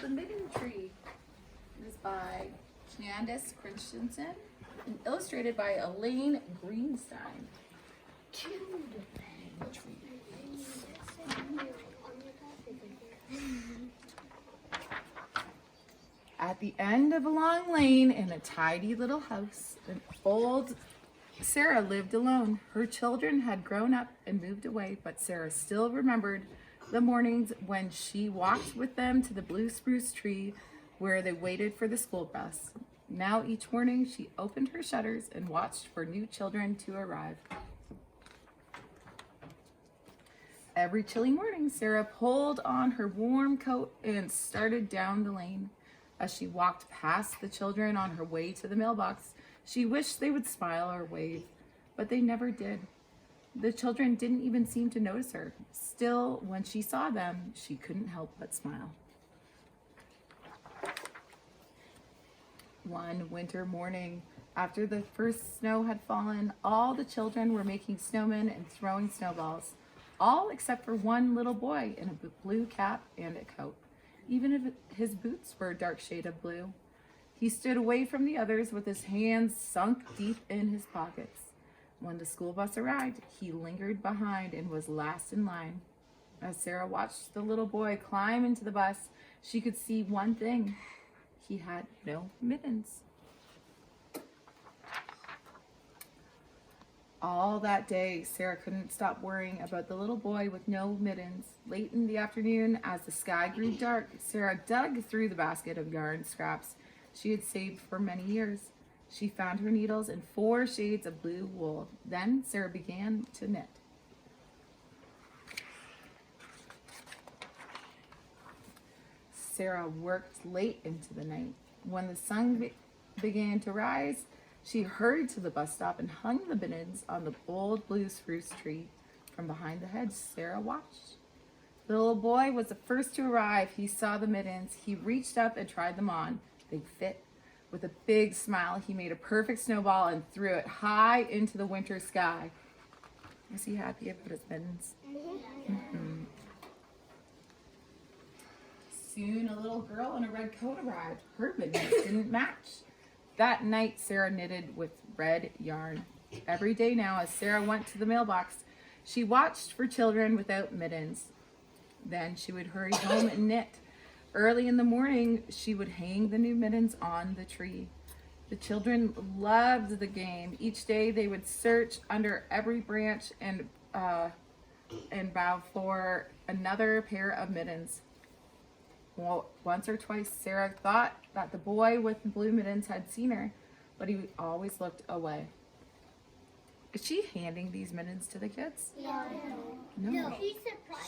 The Mitten Tree. It is by Candace Christensen and illustrated by Elaine Greenstein. At the end of a long lane in a tidy little house, an old Sarah lived alone. Her children had grown up and moved away, but Sarah still remembered the mornings when she walked with them to the blue spruce tree where they waited for the school bus. Now each morning she opened her shutters and watched for new children to arrive. Every chilly morning, Sarah pulled on her warm coat and started down the lane. As she walked past the children on her way to the mailbox, she wished they would smile or wave, but they never did. The children didn't even seem to notice her. Still, when she saw them, she couldn't help but smile. One winter morning, after the first snow had fallen, all the children were making snowmen and throwing snowballs, all except for one little boy in a blue cap and a coat, even if his boots were a dark shade of blue. He stood away from the others with his hands sunk deep in his pockets. When the school bus arrived, he lingered behind and was last in line. As Sarah watched the little boy climb into the bus, she could see one thing. He had no mittens. All that day, Sarah couldn't stop worrying about the little boy with no mittens. Late in the afternoon, as the sky grew dark, Sarah dug through the basket of yarn scraps she had saved for many years. She found her needles and 4 shades of blue wool. Then Sarah began to knit. Sarah worked late into the night. When the sun began to rise, she hurried to the bus stop and hung the mittens on the old blue spruce tree. From behind the hedge, Sarah watched. The little boy was the first to arrive. He saw the mittens. He reached up and tried them on. They fit. With a big smile, he made a perfect snowball and threw it high into the winter sky. Was he happy about his mittens? Mm-hmm. Soon a little girl in a red coat arrived. Her mittens didn't match. That night, Sarah knitted with red yarn. Every day now, as Sarah went to the mailbox, she watched for children without mittens. Then she would hurry home and knit. Early in the morning, she would hang the new mittens on the tree. The children loved the game. Each day, they would search under every branch and bow for another pair of mittens. Well, once or twice, Sarah thought that the boy with the blue mittens had seen her, but he always looked away. Is she handing these mittens to the kids? No.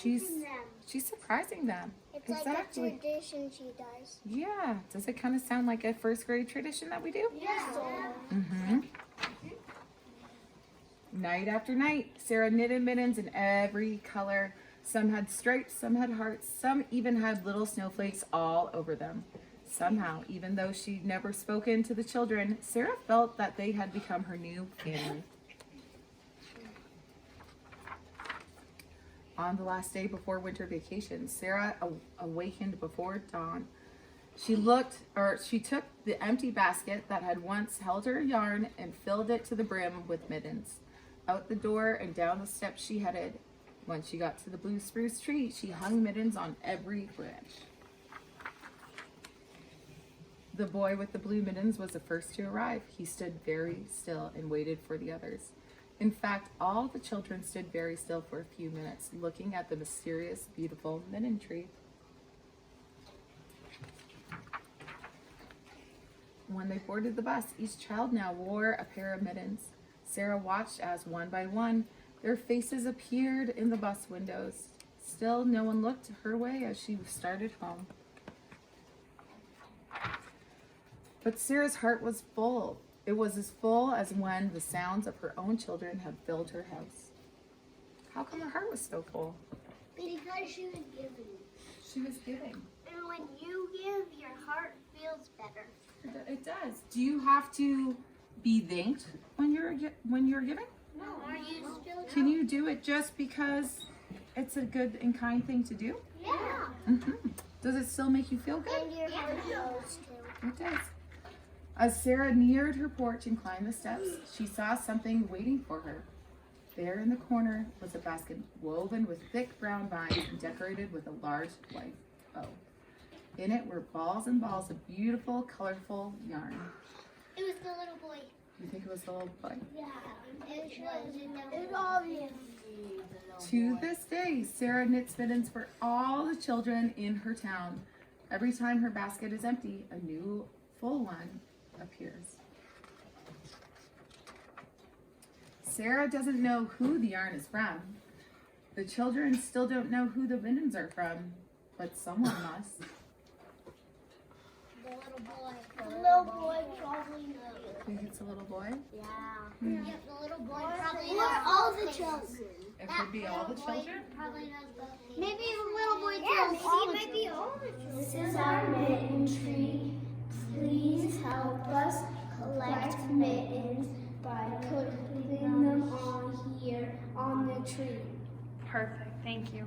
She's surprising them. It's exactly. like a tradition she does. Yeah. Does it kind of sound like a first grade tradition that we do? Yeah. Mm-hmm. Night after night, Sarah knitted mittens in every color. Some had stripes, some had hearts, some even had little snowflakes all over them. Somehow, even though she'd never spoken to the children, Sarah felt that they had become her new family. On the last day before winter vacation, Sarah awakened before dawn. She took the empty basket that had once held her yarn and filled it to the brim with mittens. Out the door and down the steps she headed. When she got to the blue spruce tree, she hung mittens on every branch. The boy with the blue mittens was the first to arrive. He stood very still and waited for the others. In fact, all the children stood very still for a few minutes, looking at the mysterious, beautiful mitten tree. When they boarded the bus, each child now wore a pair of mittens. Sarah watched as, one by one, their faces appeared in the bus windows. Still, no one looked her way as she started home. But Sarah's heart was full. It was as full as when the sounds of her own children had filled her house. How come her heart was so full? Because she was giving. She was giving. And when you give, your heart feels better. It does. Do you have to be thanked when you're giving? No. Are you still? Can you do it just because it's a good and kind thing to do? Yeah. Does it still make you feel good? And your heart goes too. It does. As Sarah neared her porch and climbed the steps, she saw something waiting for her. There in the corner was a basket woven with thick brown vines and decorated with a large white bow. In it were balls and balls of beautiful, colorful yarn. It was the little boy. You think it was the little boy? Yeah, it was. It obviously. To this day, Sarah knits mittens for all the children in her town. Every time her basket is empty, a new full one appears. Sarah doesn't know who the yarn is from. The children still don't know who the mittens are from, but someone must. The little boy. The little boy probably knows. Think it's a little boy? Yeah. Yep, the little boy probably knows. Or all the children. It could be all the children. Probably knows both. Maybe the little boy too. Maybe all the children. This is our mitten tree. Please help us collect mittens by putting them on here on the tree. Perfect, thank you.